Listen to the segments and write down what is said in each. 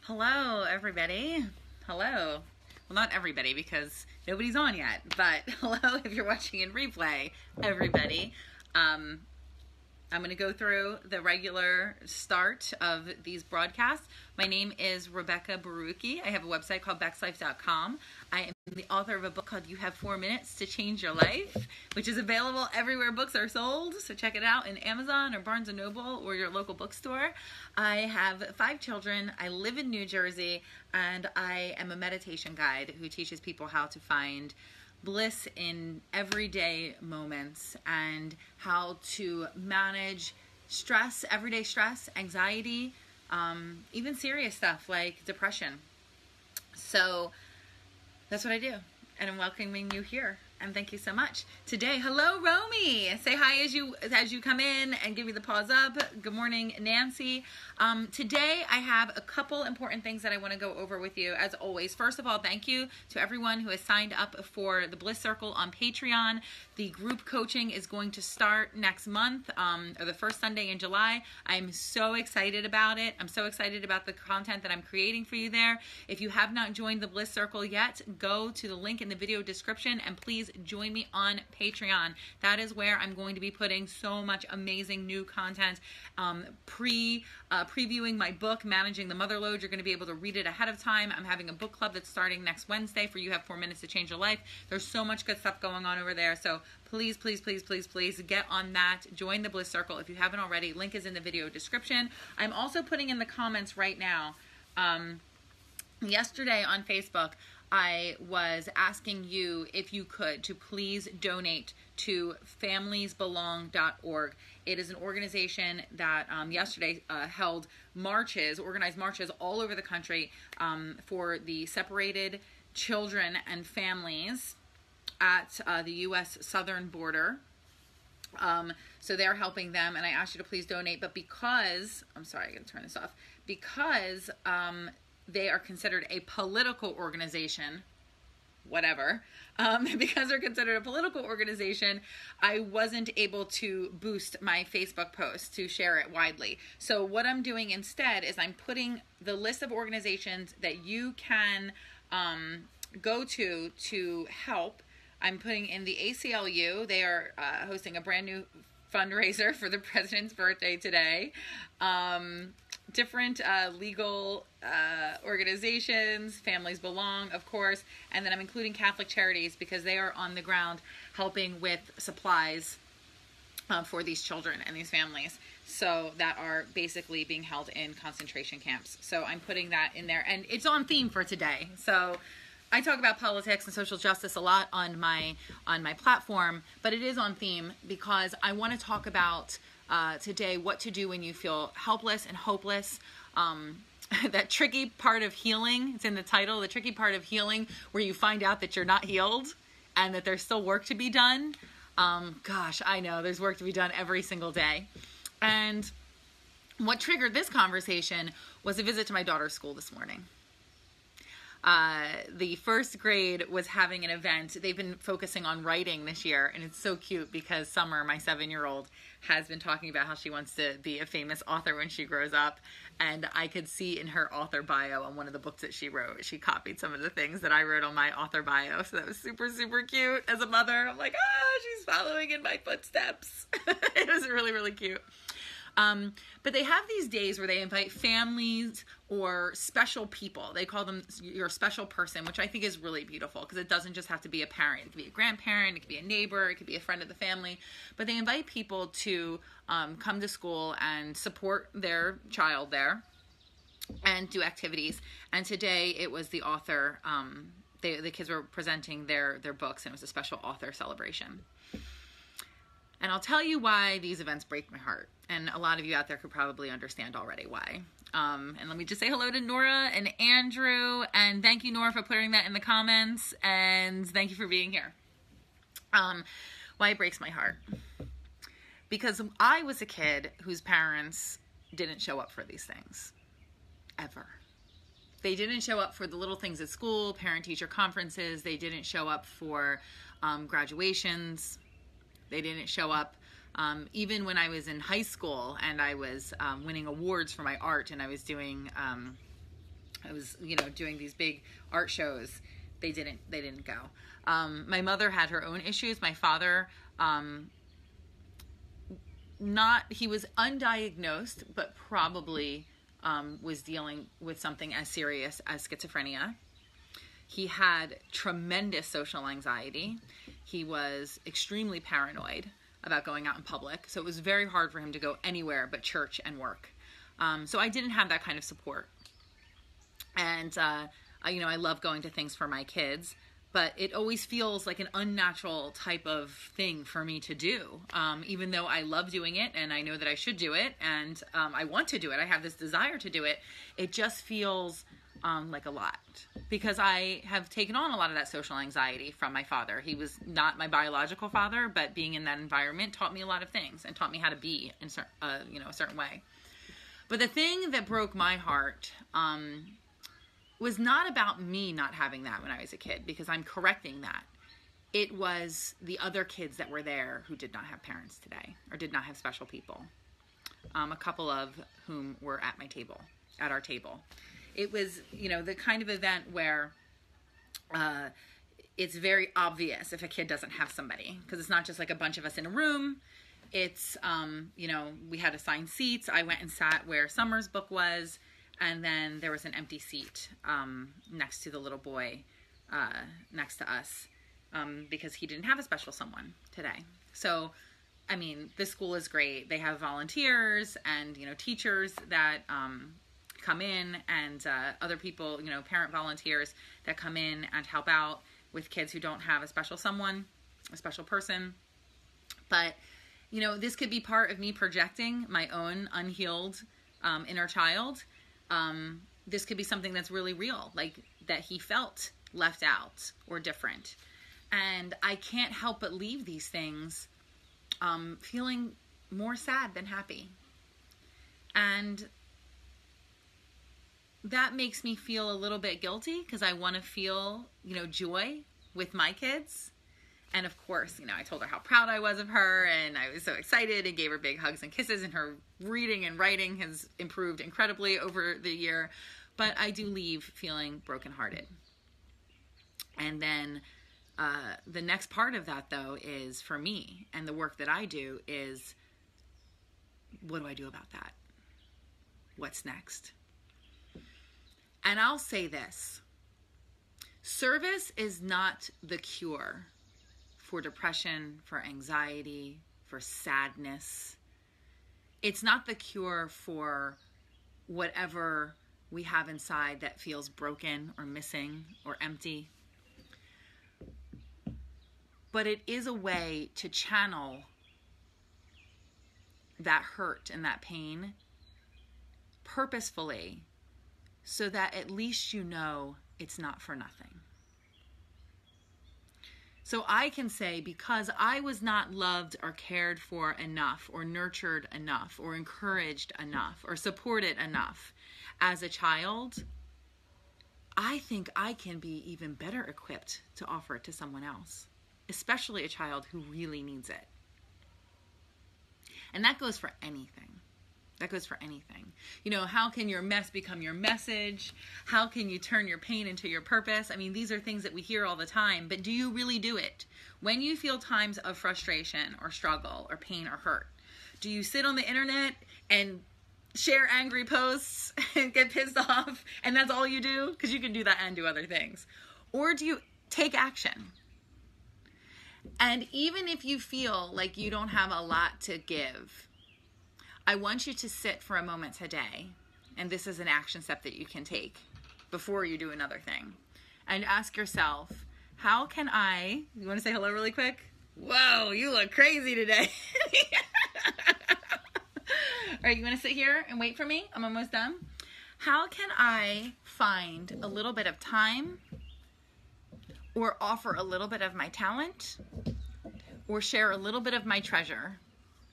Hello, everybody. Hello. Well, not everybody because nobody's on yet, but hello if you're watching in replay, everybody. I'm going to go through the regular start of these broadcasts. My name is Rebekah Borucki. I have a website called BEXLIFE.com. I am the author of a book called You Have 4 Minutes to Change Your Life, which is available everywhere books are sold. So check it out in Amazon or Barnes & Noble or your local bookstore. I have 5 children. I live in New Jersey, and I am a meditation guide who teaches people how to find bliss in everyday moments and how to manage stress, everyday stress, anxiety, even serious stuff like depression. So that's what I do, and I'm welcoming you here. And thank you so much. Today, hello, Romy. Say hi as you come in and give me the paws up. Good morning, Nancy. Today, I have a couple important things that I want to go over with you. As always, first of all, thank you to everyone who has signed up for the Bliss Circle on Patreon. The group coaching is going to start next month, or the first Sunday in July. I'm so excited about it. I'm so excited about the content that I'm creating for you there. If you have not joined the Bliss Circle yet, go to the link in the video description and please join me on Patreon. That is where I'm going to be putting so much amazing new content, previewing my book, Managing the Mother Load. You're going to be able to read it ahead of time. I'm having a book club that's starting next Wednesday for You Have 4 Minutes to Change Your Life. There's so much good stuff going on over there. So please, please, please, please, please get on that. Join the Bliss Circle if you haven't already. Link is in the video description. I'm also putting in the comments right now. Yesterday on Facebook, I was asking you if you could to please donate to familiesbelong.org. It is an organization that yesterday held organized marches all over the country for the separated children and families at the U.S. southern border. So they're helping them, and I asked you to please donate. But because, I'm sorry, I gotta turn this off. Because they are considered a political organization, whatever, because they're considered a political organization, I wasn't able to boost my Facebook post to share it widely. So what I'm doing instead is I'm putting the list of organizations that you can go to help. I'm putting in the ACLU. They are hosting a brand new fundraiser for the president's birthday today. Different legal organizations, Families Belong, of course, and then I'm including Catholic Charities because they are on the ground helping with supplies for these children and these families, so that are basically being held in concentration camps. So I'm putting that in there, and it's on theme for today. So I talk about politics and social justice a lot on my platform, but it is on theme because I want to talk about today what to do when you feel helpless and hopeless. That tricky part of healing, it's in the title, the tricky part of healing, where you find out that you're not healed and that there's still work to be done. Gosh, I know there's work to be done every single day. And what triggered this conversation was a visit to my daughter's school this morning. The first grade was having an event. They've been focusing on writing this year, and it's so cute because Summer, my 7-year-old, has been talking about how she wants to be a famous author when she grows up, and I could see in her author bio on one of the books that she wrote, she copied some of the things that I wrote on my author bio, so that was super, super cute. As a mother, I'm like, she's following in my footsteps. It was really, really cute. But they have these days where they invite families or special people. They call them your special person, which I think is really beautiful because it doesn't just have to be a parent. It could be a grandparent, it could be a neighbor, it could be a friend of the family. But they invite people to come to school and support their child there and do activities. And today it was the author, the kids were presenting their books, and it was a special author celebration. And I'll tell you why these events break my heart. And a lot of you out there could probably understand already why. And let me just say hello to Nora and Andrew. And thank you, Nora, for putting that in the comments. And thank you for being here. Why it breaks my heart. Because I was a kid whose parents didn't show up for these things. Ever. They didn't show up for the little things at school, parent-teacher conferences. They didn't show up for graduations. They didn't show up even when I was in high school and I was winning awards for my art, and I was doing I was, doing these big art shows. They didn't go. My mother had her own issues. My father, he was undiagnosed, but probably was dealing with something as serious as schizophrenia. He had tremendous social anxiety. He was extremely paranoid about going out in public. So it was very hard for him to go anywhere but church and work. So I didn't have that kind of support. And, I love going to things for my kids, but it always feels like an unnatural type of thing for me to do. Even though I love doing it and I know that I should do it and I want to do it, I have this desire to do it, it just feels like a lot, because I have taken on a lot of that social anxiety from my father. He was not my biological father, but being in that environment taught me a lot of things and taught me how to be in a certain way. But the thing that broke my heart was not about me not having that when I was a kid, because I'm correcting that. It was the other kids that were there who did not have parents today, or did not have special people. A couple of whom were at our table. It was, the kind of event where it's very obvious if a kid doesn't have somebody, because it's not just like a bunch of us in a room. It's, we had assigned seats. I went and sat where Summer's book was, and then there was an empty seat next to the little boy next to us because he didn't have a special someone today. So, this school is great. They have volunteers and, teachers that come in, and other people, parent volunteers that come in and help out with kids who don't have a special someone, a special person. But, this could be part of me projecting my own unhealed inner child. This could be something that's really real, like that he felt left out or different. And I can't help but leave these things feeling more sad than happy. And that makes me feel a little bit guilty, because I want to feel, joy with my kids. And of course, I told her how proud I was of her, and I was so excited and gave her big hugs and kisses, and her reading and writing has improved incredibly over the year. But I do leave feeling brokenhearted. And then the next part of that, though, is for me, and the work that I do is, what do I do about that? What's next? And I'll say this: service is not the cure for depression, for anxiety, for sadness. It's not the cure for whatever we have inside that feels broken or missing or empty. But it is a way to channel that hurt and that pain purposefully, so that at least it's not for nothing. So I can say, because I was not loved or cared for enough, or nurtured enough, or encouraged enough, or supported enough as a child, I think I can be even better equipped to offer it to someone else, especially a child who really needs it. And that goes for anything. That goes for anything. How can your mess become your message? How can you turn your pain into your purpose? These are things that we hear all the time, but do you really do it? When you feel times of frustration or struggle or pain or hurt, do you sit on the internet and share angry posts and get pissed off, and that's all you do? Because you can do that and do other things. Or do you take action? And even if you feel like you don't have a lot to give, I want you to sit for a moment today, and this is an action step that you can take before you do another thing, and ask yourself, how can you want to say hello really quick? Whoa, you look crazy today. All right, you want to sit here and wait for me? I'm almost done. How can I find a little bit of time, or offer a little bit of my talent, or share a little bit of my treasure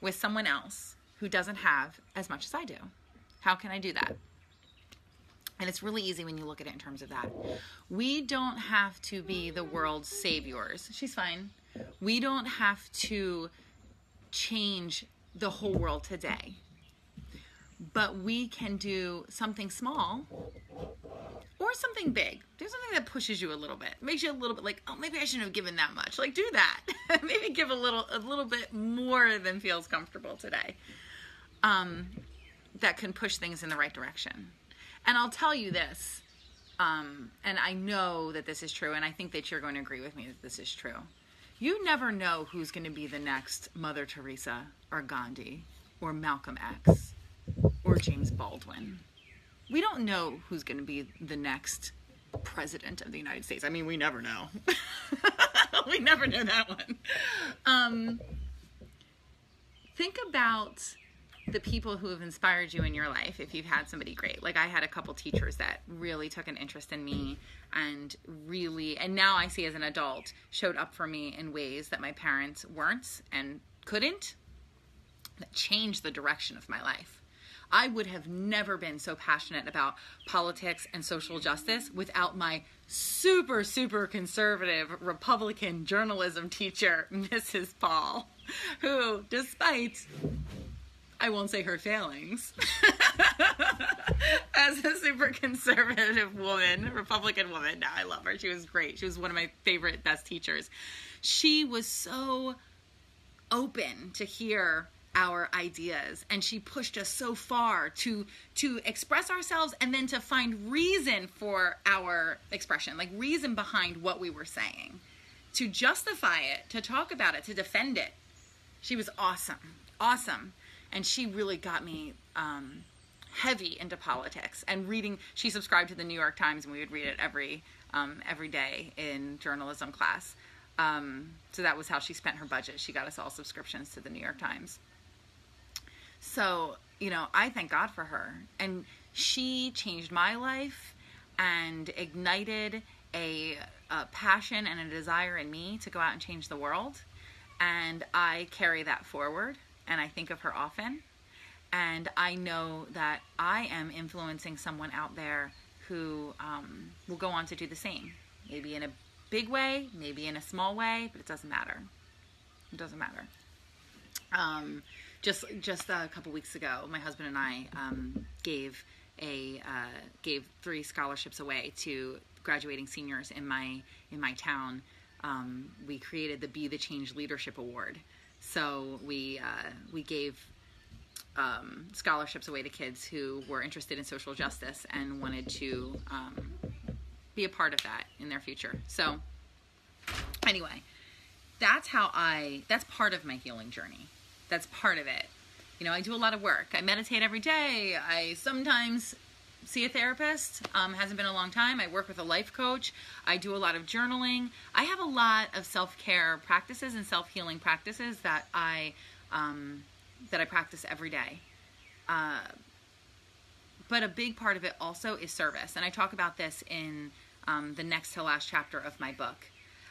with someone else who doesn't have as much as I do? How can I do that? And it's really easy when you look at it in terms of that. We don't have to be the world's saviors. She's fine. We don't have to change the whole world today. But we can do something small something big. Do something that pushes you a little bit. Makes you a little bit like, oh, maybe I shouldn't have given that much. Like, do that. Maybe give a little bit more than feels comfortable today. That can push things in the right direction. And I'll tell you this, and I know that this is true, and I think that you're going to agree with me that this is true. You never know who's going to be the next Mother Teresa or Gandhi or Malcolm X or James Baldwin. We don't know who's going to be the next president of the United States. I mean, we never know. We never know that one. Think about the people who have inspired you in your life if you've had somebody great. Like, I had a couple teachers that really took an interest in me and now I see as an adult, showed up for me in ways that my parents weren't and couldn't, that changed the direction of my life. I would have never been so passionate about politics and social justice without my super, super conservative Republican journalism teacher, Mrs. Paul, who, despite, I won't say her failings, as a super conservative woman, Republican woman, now I love her. She was great. She was one of my favorite, best teachers. She was so open to hear our ideas, and she pushed us so far to express ourselves and then to find reason for our expression, like reason behind what we were saying, to justify it, to talk about it, to defend it. She was awesome. And she really got me heavy into politics and reading. She subscribed to the New York Times, and we would read it every day in journalism class. So that was how she spent her budget. She got us all subscriptions to the New York Times. So, I thank God for her. And she changed my life and ignited a passion and a desire in me to go out and change the world. And I carry that forward, and I think of her often. And I know that I am influencing someone out there who will go on to do the same. Maybe in a big way, maybe in a small way, but it doesn't matter. It doesn't matter. Just a couple weeks ago, my husband and I gave 3 scholarships away to graduating seniors in my town. We created the Be the Change Leadership Award. So we gave scholarships away to kids who were interested in social justice and wanted to be a part of that in their future. So anyway, that's part of my healing journey. That's part of it. I do a lot of work. I meditate every day. I sometimes see a therapist. Hasn't been a long time. I work with a life coach. I do a lot of journaling. I have a lot of self-care practices and self-healing practices that I practice every day. But a big part of it also is service. And I talk about this in the next to last chapter of my book,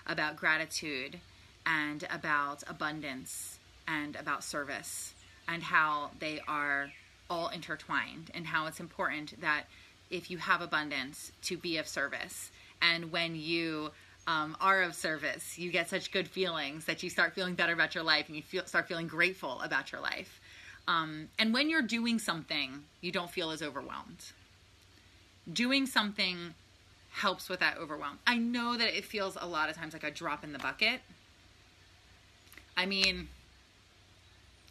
about gratitude and about abundance and about service, and how they are all intertwined, and how it's important that if you have abundance, to be of service. And when you are of service, you get such good feelings that you start feeling better about your life, and you start feeling grateful about your life. And when you're doing something, you don't feel as overwhelmed. Doing something helps with that overwhelm. I know that it feels a lot of times like a drop in the bucket. I mean,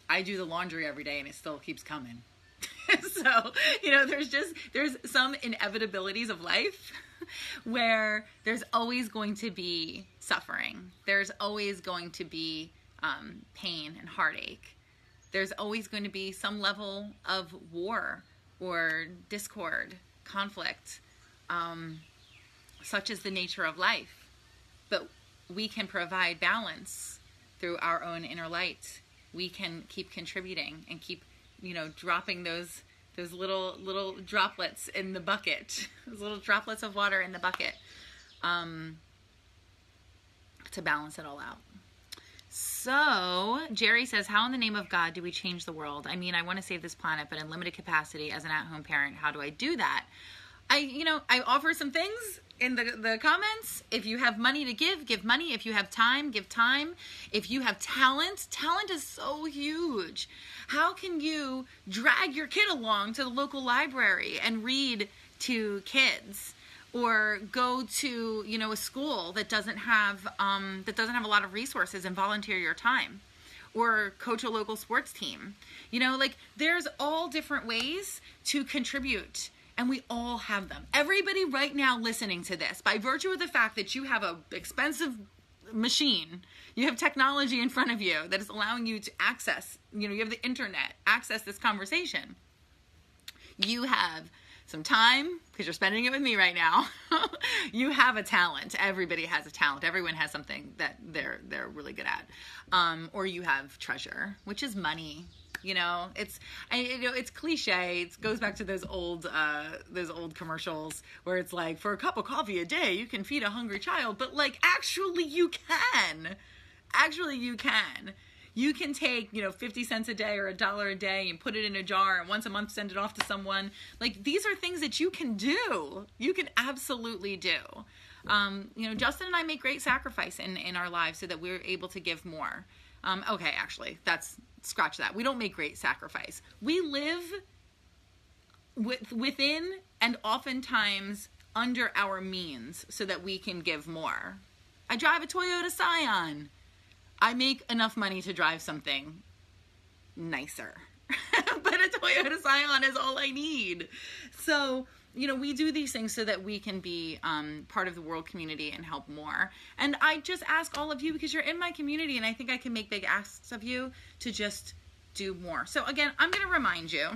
I do the laundry every day and it still keeps coming. So, there's some inevitabilities of life where there's always going to be suffering. There's always going to be pain and heartache. There's always going to be some level of war or discord, conflict, such is the nature of life. But we can provide balance through our own inner light. We can keep contributing and keep, dropping those little droplets in the bucket, those little droplets of water in the bucket, to balance it all out. So Jerry says, how in the name of God do we change the world? I mean, I want to save this planet, but in limited capacity as an at-home parent, how do I do that? I offer some things in the comments. If you have money to give money. If you have time, give time. If you have talent is so huge. How can you drag your kid along to the local library and read to kids? or go to, you know, a school that doesn't have a lot of resources and volunteer your time, or coach a local sports team. You know, like there's all different ways to contribute, and we all have them. Everybody right now listening to this, by virtue of the fact that you have an expensive machine, you have technology in front of you that is allowing you to access, you know, you have the internet, access this conversation. You have some time, because you're spending it with me right now. You have a talent. Everybody has a talent. Everyone has something that they're really good at. Or you have treasure, which is money. You know, it's cliche. It goes back to those old commercials where it's like, for a cup of coffee a day, you can feed a hungry child. But like, actually you can. Actually you can. You can take, you know, 50 cents a day or $1 a day and put it in a jar, and once a month send it off to someone. Like, these are things that you can do. You can absolutely do. You know, Justin and I make great sacrifice in our lives so that we're able to give more. Okay, actually, scratch that. We don't make great sacrifice. We live within and oftentimes under our means so that we can give more. I drive a Toyota Scion. I make enough money to drive something nicer. But a Toyota Scion is all I need. So, you know, we do these things so that we can be part of the world community and help more. And I just ask all of you, because you're in my community, and I think I can make big asks of you to just do more. So again, I'm going to remind you.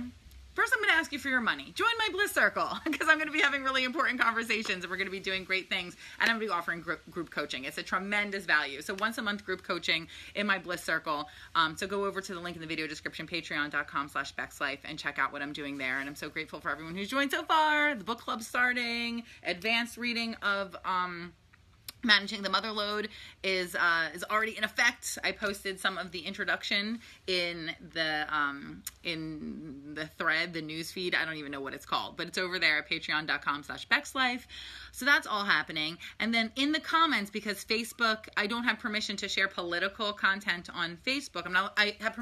First, I'm going to ask you for your money. Join my Bliss Circle, because I'm going to be having really important conversations, and we're going to be doing great things, and I'm going to be offering group coaching. It's a tremendous value. So once a month group coaching in my Bliss Circle. So go over to the link in the video description, patreon.com/BEXLIFE, and check out what I'm doing there. And I'm so grateful for everyone who's joined so far. The book club starting, advanced reading of Managing the Mother Load is already in effect. I posted some of the introduction in the thread, the news feed. I don't even know what it's called, but it's over there at patreon.com/BEXLIFE. So that's all happening. And then in the comments, because Facebook, I don't have permission to share political content on Facebook. I don't have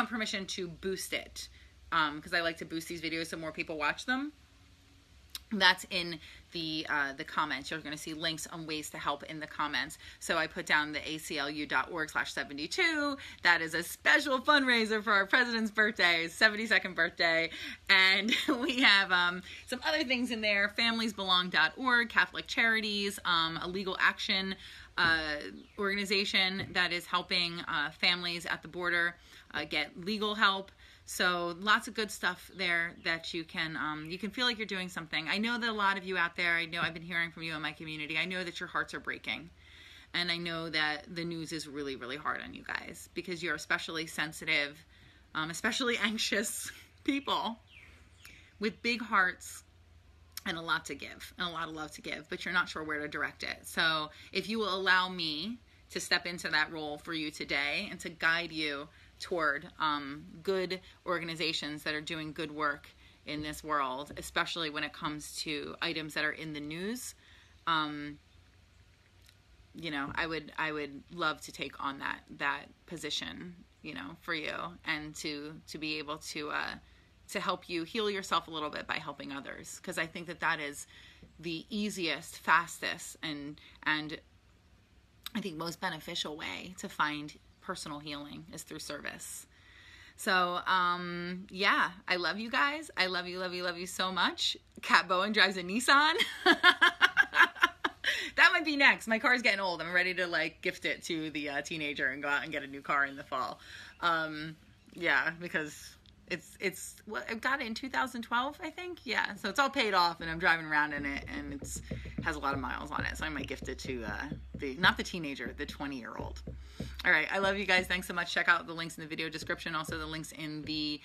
permission to boost it, because I like to boost these videos so more people watch them. That's in the comments. You're going to see links on ways to help in the comments. So I put down the aclu.org/72. That is a special fundraiser for our president's birthday, his 72nd birthday. And we have some other things in there. Familiesbelong.org, Catholic Charities, a legal action organization that is helping families at the border get legal help. So lots of good stuff there that you can feel like you're doing something. I know that a lot of you out there, I know I've been hearing from you in my community, I know that your hearts are breaking. And I know that the news is really, really hard on you guys, because you're especially sensitive, especially anxious people with big hearts and a lot to give and a lot of love to give, but you're not sure where to direct it. So if you will allow me to step into that role for you today and to guide you toward good organizations that are doing good work in this world, especially when it comes to items that are in the news, you know, I would love to take on that position, you know, for you, and to be able to help you heal yourself a little bit by helping others, because I think that is the easiest, fastest, and I think most beneficial way to find personal healing is through service. So, yeah, I love you guys. I love you, love you, love you so much. Kat Bowen drives a Nissan. That might be next. My car's getting old. I'm ready to like gift it to the teenager and go out and get a new car in the fall. Yeah, because it's what I got it in 2012, I think. Yeah, so it's all paid off, and I'm driving around in it, and it has a lot of miles on it. So I might gift it to not the teenager, the 20-year-old. All right, I love you guys. Thanks so much. Check out the links in the video description, also the links in the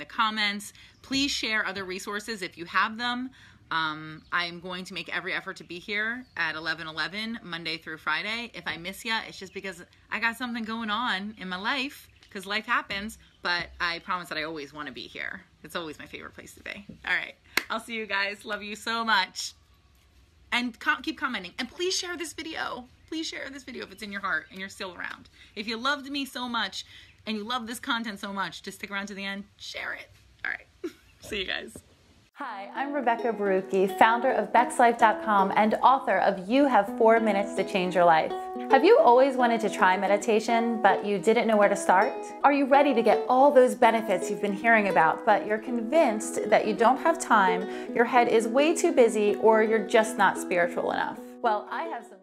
comments. Please share other resources if you have them. I'm going to make every effort to be here at 11:11 Monday through Friday. If I miss ya, it's just because I got something going on in my life, because life happens, but I promise that I always want to be here. It's always my favorite place to be. All right, I'll see you guys. Love you so much. And keep commenting. And please share this video. Please share this video if it's in your heart and you're still around. If you loved me so much and you love this content so much, just stick around to the end. Share it. All right. See you guys. Hi, I'm Rebekah Borucki, founder of BEXLIFE.com and author of You Have 4 Minutes to Change Your Life. Have you always wanted to try meditation, but you didn't know where to start? Are you ready to get all those benefits you've been hearing about, but you're convinced that you don't have time, your head is way too busy, or you're just not spiritual enough? Well, I have some